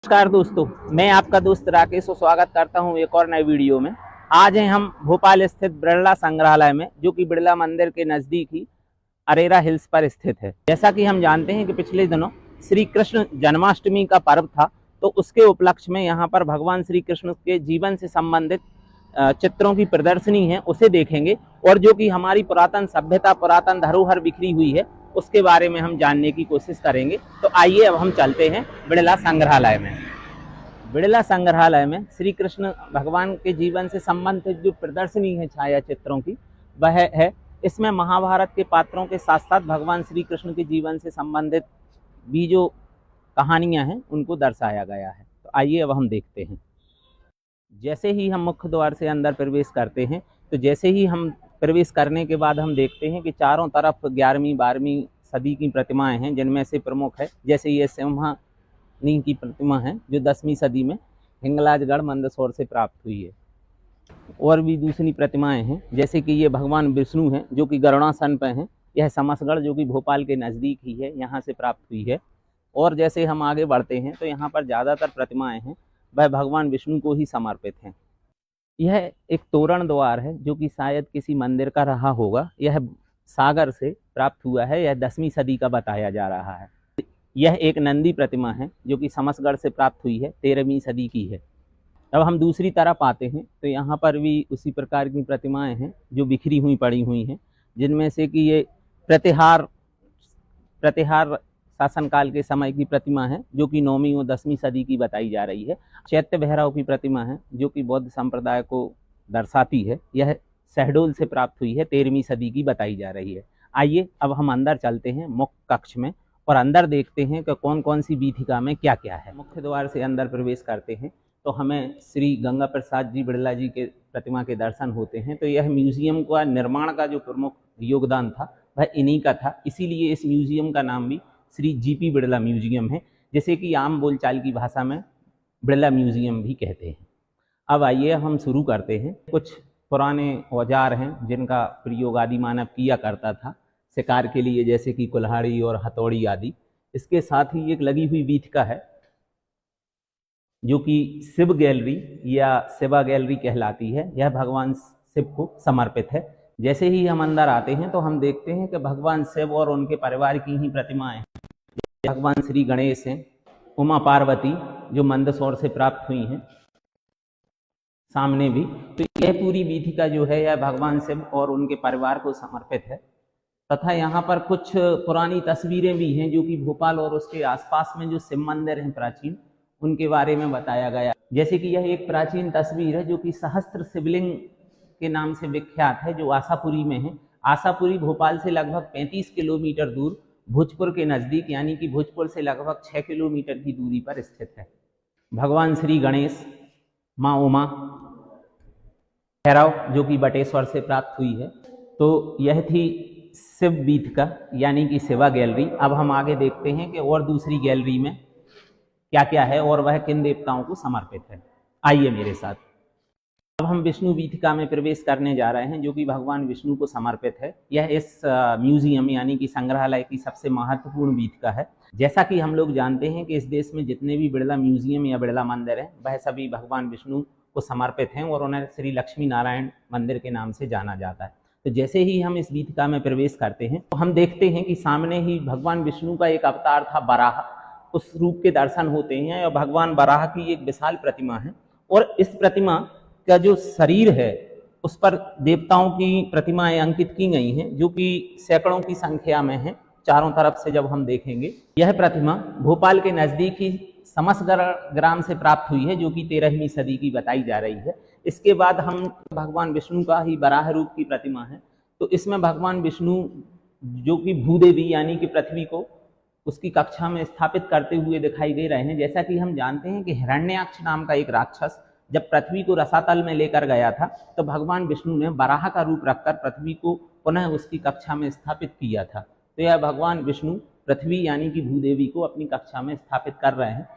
नमस्कार दोस्तों, मैं आपका दोस्त राकेश और स्वागत करता हूं एक और नए वीडियो में। आज हैं हम भोपाल स्थित बिरला संग्रहालय में, जो कि बिरला मंदिर के नज़दीक ही अरेरा हिल्स पर स्थित है। जैसा कि हम जानते हैं कि पिछले दिनों श्री कृष्ण जन्माष्टमी का पर्व था, तो उसके उपलक्ष्य में यहाँ पर भगवान श्री कृष्ण के जीवन से संबंधित चित्रों की प्रदर्शनी है, उसे देखेंगे। और जो कि हमारी पुरातन सभ्यता, पुरातन धरोहर बिखरी हुई है, उसके बारे में हम जानने की कोशिश करेंगे। तो आइए अब हम चलते हैं बिरला संग्रहालय में। बिरला संग्रहालय में श्री कृष्ण भगवान के जीवन से संबंधित जो प्रदर्शनी है छाया चित्रों की, वह है। इसमें महाभारत के पात्रों के साथ साथ भगवान श्री कृष्ण के जीवन से संबंधित भी जो कहानियां हैं उनको दर्शाया गया है। तो आइए अब हम देखते हैं। जैसे ही हम मुख्य द्वार से अंदर प्रवेश करते हैं, तो जैसे ही हम प्रवेश करने के बाद हम देखते हैं कि चारों तरफ 11वीं 12वीं सदी की प्रतिमाएं हैं, जिनमें से प्रमुख है जैसे ये सिंहानी की प्रतिमा है, जो 10वीं सदी में हिंगलाजगढ़ मंदसौर से प्राप्त हुई है। और भी दूसरी प्रतिमाएं हैं, जैसे कि ये भगवान विष्णु हैं, जो कि गरुड़ासन पर हैं। यह समसगढ़, जो कि भोपाल के नज़दीक ही है, यहाँ से प्राप्त हुई है। और जैसे हम आगे बढ़ते हैं तो यहाँ पर ज़्यादातर प्रतिमाएं हैं वह भगवान विष्णु को ही समर्पित हैं। यह एक तोरण द्वार है, जो कि शायद किसी मंदिर का रहा होगा। यह सागर से प्राप्त हुआ है। यह 10वीं सदी का बताया जा रहा है। यह एक नंदी प्रतिमा है, जो कि समसगढ़ से प्राप्त हुई है, 13वीं सदी की है। अब हम दूसरी तरफ आते हैं तो यहाँ पर भी उसी प्रकार की प्रतिमाएं हैं, जो बिखरी हुई पड़ी हुई हैं, जिनमें से कि ये प्रतिहार शासनकाल के समय की प्रतिमा है, जो कि 9वीं और 10वीं सदी की बताई जा रही है। चैत्य भैरव की प्रतिमा है, जो कि बौद्ध संप्रदाय को दर्शाती है। यह शहडोल से प्राप्त हुई है, 13वीं सदी की बताई जा रही है। आइए अब हम अंदर चलते हैं मुख्य कक्ष में, और अंदर देखते हैं कि कौन कौन सी वीथिका में क्या क्या है। मुख्य द्वार से अंदर प्रवेश करते हैं तो हमें श्री गंगा प्रसाद जी बिड़ला जी के प्रतिमा के दर्शन होते हैं। तो यह म्यूजियम का निर्माण का जो प्रमुख योगदान था वह इन्हीं का था, इसीलिए इस म्यूजियम का नाम भी श्री जीपी बिड़ला म्यूजियम है, जैसे कि आम बोलचाल की भाषा में बिड़ला म्यूजियम भी कहते हैं। अब आइए हम शुरू करते हैं। कुछ पुराने औजार हैं जिनका प्रयोग आदि मानव किया करता था शिकार के लिए, जैसे कि कुल्हाड़ी और हथौड़ी आदि। इसके साथ ही एक लगी हुई वीथिका है, जो कि शिव गैलरी या शिवा गैलरी कहलाती है। यह भगवान शिव को समर्पित है। जैसे ही हम अंदर आते हैं तो हम देखते हैं कि भगवान शिव और उनके परिवार की ही प्रतिमाएं हैं। भगवान श्री गणेश हैं, उमा पार्वती जो मंदसौर से प्राप्त हुई हैं, सामने भी। तो यह पूरी वीथिका जो है यह भगवान शिव और उनके परिवार को समर्पित है। तथा यहाँ पर कुछ पुरानी तस्वीरें भी हैं, जो कि भोपाल और उसके आसपास में जो शिव मंदिर हैं प्राचीन, उनके बारे में बताया गया। जैसे कि यह एक प्राचीन तस्वीर है, जो कि सहस्त्र शिवलिंग के नाम से विख्यात है, जो आशापुरी में है। आशापुरी भोपाल से लगभग 35 किलोमीटर दूर भोजपुर के नज़दीक, यानी कि भोजपुर से लगभग 6 किलोमीटर की दूरी पर स्थित है। भगवान श्री गणेश, माँ उमा, भैरव जो कि बटेश्वर से प्राप्त हुई है। तो यह थी शिव वीथिका यानी कि शिवा गैलरी। अब हम आगे देखते हैं कि और दूसरी गैलरी में क्या क्या है और वह किन देवताओं को समर्पित है। आइए मेरे साथ। अब हम विष्णु वीथिका में प्रवेश करने जा रहे हैं, जो कि भगवान विष्णु को समर्पित है। यह इस म्यूजियम यानी कि संग्रहालय की सबसे महत्वपूर्ण वीथिका है। जैसा कि हम लोग जानते हैं कि इस देश में जितने भी बिड़ला म्यूजियम या बिड़ला मंदिर हैं, वह सभी भगवान विष्णु को समर्पित हैं और उन्हें श्री लक्ष्मी नारायण मंदिर के नाम से जाना जाता है। तो जैसे ही हम इस वीथिका में प्रवेश करते हैं तो हम देखते हैं कि सामने ही भगवान विष्णु का एक अवतार था बराह, उस रूप के दर्शन होते हैं। और भगवान बराह की एक विशाल प्रतिमा है, और इस प्रतिमा का जो शरीर है उस पर देवताओं की प्रतिमाएं अंकित की गई हैं, जो कि सैकड़ों की संख्या में हैं चारों तरफ से। जब हम देखेंगे, यह प्रतिमा भोपाल के नज़दीक ही समसगढ़ ग्राम से प्राप्त हुई है, जो कि 13वीं सदी की बताई जा रही है। इसके बाद हम भगवान विष्णु का ही बराह रूप की प्रतिमा है। तो इसमें भगवान विष्णु जो कि भूदेवी यानी कि पृथ्वी को उसकी कक्षा में स्थापित करते हुए दिखाई दे रहे हैं। जैसा कि हम जानते हैं कि हिरण्याक्ष नाम का एक राक्षस जब पृथ्वी को रसातल में लेकर गया था, तो भगवान विष्णु ने बराह का रूप रखकर पृथ्वी को पुनः उसकी कक्षा में स्थापित किया था। तो यह भगवान विष्णु पृथ्वी यानी कि भूदेवी को अपनी कक्षा में स्थापित कर रहे हैं।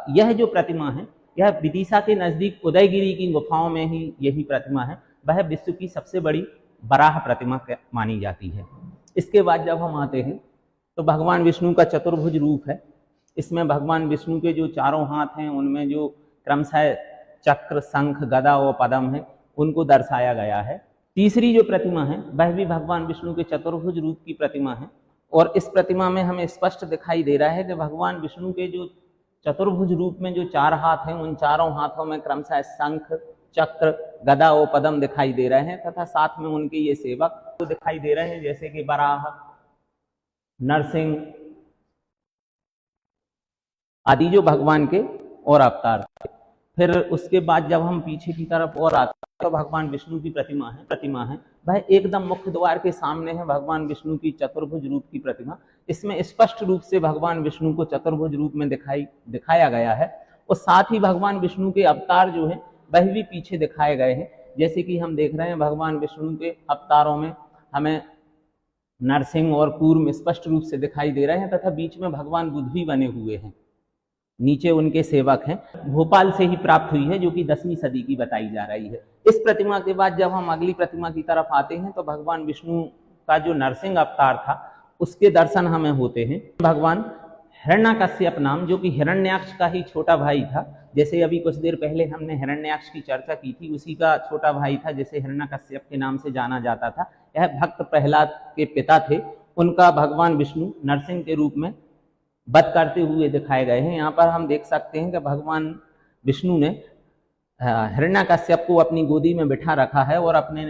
यह जो प्रतिमा है, यह विदिशा के नज़दीक उदयगिरी की गुफाओं में ही यही प्रतिमा है। वह विश्व की सबसे बड़ी बराह प्रतिमा मानी जाती है। इसके बाद जब हम आते हैं तो भगवान विष्णु का चतुर्भुज रूप है, इसमें भगवान विष्णु के जो चारों हाथ हैं उनमें जो क्रमशः चक्र, शंख, गदा और पद्म है उनको दर्शाया गया है। तीसरी जो प्रतिमा है वह भी भगवान विष्णु के चतुर्भुज रूप की प्रतिमा है और इस प्रतिमा में हमें स्पष्ट दिखाई दे रहा है कि भगवान विष्णु के जो चतुर्भुज रूप में जो चार हाथ हैं उन चारों हाथों में क्रमशः शंख, चक्र, गदा और पद्म दिखाई दे रहे हैं तथा साथ में उनके ये सेवक तो दिखाई दे रहे हैं जैसे कि वराह, नरसिंह आदि जो भगवान के और अवतार थे। फिर उसके बाद जब हम पीछे की तरफ और आते हैं तो भगवान विष्णु की प्रतिमा है वह एकदम मुख्य द्वार के सामने है भगवान विष्णु की चतुर्भुज रूप की प्रतिमा। इसमें स्पष्ट रूप से भगवान विष्णु को चतुर्भुज रूप में दिखाया गया है और साथ ही भगवान विष्णु के अवतार जो है वह भी पीछे दिखाए गए हैं। जैसे कि हम देख रहे हैं भगवान विष्णु के अवतारों में हमें नरसिंह और कूर्म स्पष्ट रूप से दिखाई दे रहे हैं तथा बीच में भगवान बुद्ध भी बने हुए हैं, नीचे उनके सेवक हैं। भोपाल से ही प्राप्त हुई है जो कि 10वीं सदी की बताई जा रही है। इस प्रतिमा के बाद जब हम अगली प्रतिमा की तरफ आते हैं तो भगवान विष्णु का जो नरसिंह अवतार था उसके दर्शन हमें होते हैं। भगवान हिरण्यकश्यप नाम जो कि हिरण्याक्ष का ही छोटा भाई था, जैसे अभी कुछ देर पहले हमने हिरण्याक्ष की चर्चा की थी, उसी का छोटा भाई था जिसे हिरण्यकश्यप के नाम से जाना जाता था। यह भक्त प्रहलाद के पिता थे। उनका भगवान विष्णु नरसिंह के रूप में वध करते हुए दिखाए गए हैं। यहाँ पर हम देख सकते हैं कि भगवान विष्णु ने हिरण्यकश्यप को अपनी गोदी में बिठा रखा है और अपने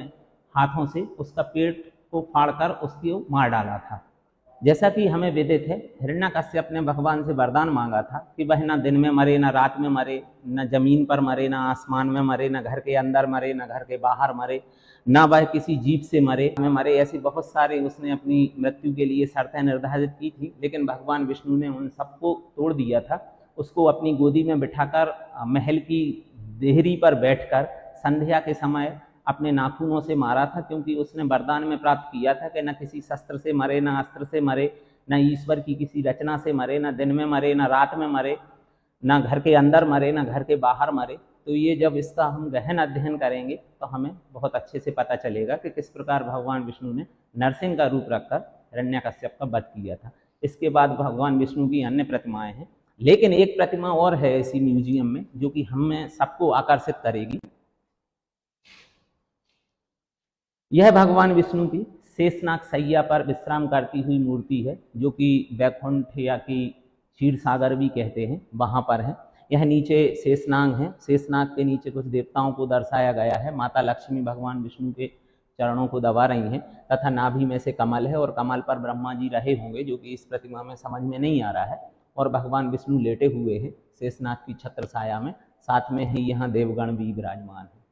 हाथों से उसका पेट को फाड़कर उसको मार डाला था। जैसा कि हमें विदित है हिरण्यकश्यप ने भगवान से वरदान मांगा था कि वह न दिन में मरे, न रात में मरे, न जमीन पर मरे, न आसमान में मरे, न घर के अंदर मरे, न घर के बाहर मरे, न वह किसी जीव से मरे। ऐसी बहुत सारे उसने अपनी मृत्यु के लिए शर्तें निर्धारित की थी, लेकिन भगवान विष्णु ने उन सबको तोड़ दिया था। उसको अपनी गोदी में बिठाकर महल की देहरी पर बैठकर संध्या के समय अपने नाखूनों से मारा था, क्योंकि उसने वरदान में प्राप्त किया था कि न किसी शस्त्र से मरे, न अस्त्र से मरे, न ईश्वर की किसी रचना से मरे, न दिन में मरे, न रात में मरे, न घर के अंदर मरे, न घर के बाहर मरे। तो ये जब इसका हम गहन अध्ययन करेंगे तो हमें बहुत अच्छे से पता चलेगा कि किस प्रकार भगवान विष्णु ने नरसिंह का रूप रखकर हिरण्यकश्यप का वध किया था। इसके बाद भगवान विष्णु की अन्य प्रतिमाएं हैं, लेकिन एक प्रतिमा और है इसी म्यूजियम में जो कि हमें सबको आकर्षित करेगी। यह भगवान विष्णु की शेषनाग सैया पर विश्राम करती हुई मूर्ति है, जो कि वैकुंठ या कि क्षीर सागर भी कहते हैं, वहां पर है। यह नीचे शेषनाग है। शेषनाग के नीचे कुछ देवताओं को दर्शाया गया है। माता लक्ष्मी भगवान विष्णु के चरणों को दबा रही हैं तथा नाभि में से कमल है और कमल पर ब्रह्मा जी रहे होंगे, जो कि इस प्रतिमा में समझ में नहीं आ रहा है। और भगवान विष्णु लेटे हुए हैं शेषनाग की छत्र छाया में, साथ में ही यहाँ देवगण भी विराजमान है।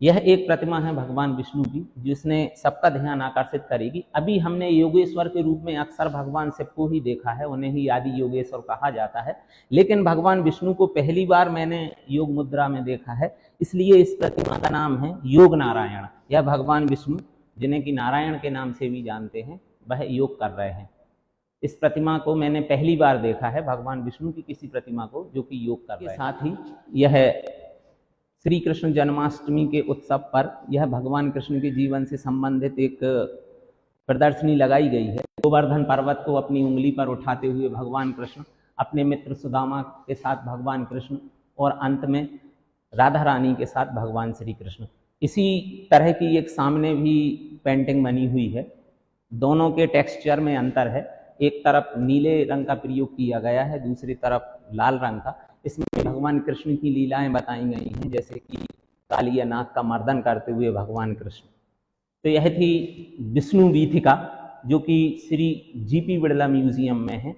यह एक प्रतिमा है भगवान विष्णु की जिसने सबका ध्यान आकर्षित करेगी। अभी हमने योगेश्वर के रूप में अक्सर भगवान शिव को ही देखा है, उन्हें ही आदि योगेश्वर कहा जाता है, लेकिन भगवान विष्णु को पहली बार मैंने योग मुद्रा में देखा है, इसलिए इस प्रतिमा का नाम है योग नारायण। यह भगवान विष्णु, जिन्हें कि नारायण के नाम से भी जानते हैं, वह योग कर रहे हैं। इस प्रतिमा को मैंने पहली बार देखा है, भगवान विष्णु की किसी प्रतिमा को जो कि योग कर रहे हैं। साथ ही यह श्री कृष्ण जन्माष्टमी के उत्सव पर यह भगवान कृष्ण के जीवन से संबंधित एक प्रदर्शनी लगाई गई है। गोवर्धन पर्वत को अपनी उंगली पर उठाते हुए भगवान कृष्ण, अपने मित्र सुदामा के साथ भगवान कृष्ण और अंत में राधा रानी के साथ भगवान श्री कृष्ण। इसी तरह की एक सामने भी पेंटिंग बनी हुई है। दोनों के टेक्सचर में अंतर है, एक तरफ नीले रंग का प्रयोग किया गया है, दूसरी तरफ लाल रंग का। इसमें भगवान कृष्ण की लीलाएं बताई गई हैं, जैसे कि कालिया नाग का मर्दन करते हुए भगवान कृष्ण। तो यह थी विष्णु वीथिका, जो कि श्री जीपी बिड़ला म्यूजियम में है।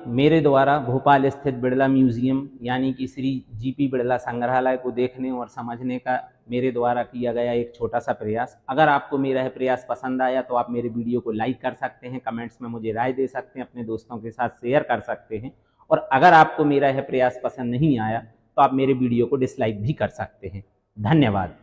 मेरे द्वारा भोपाल स्थित बिड़ला म्यूजियम यानी कि श्री जीपी बिड़ला संग्रहालय को देखने और समझने का मेरे द्वारा किया गया एक छोटा सा प्रयास। अगर आपको मेरा यह प्रयास पसंद आया तो आप मेरे वीडियो को लाइक कर सकते हैं, कमेंट्स में मुझे राय दे सकते हैं, अपने दोस्तों के साथ शेयर कर सकते हैं। और अगर आपको मेरा यह प्रयास पसंद नहीं आया तो आप मेरे वीडियो को डिसलाइक भी कर सकते हैं। धन्यवाद।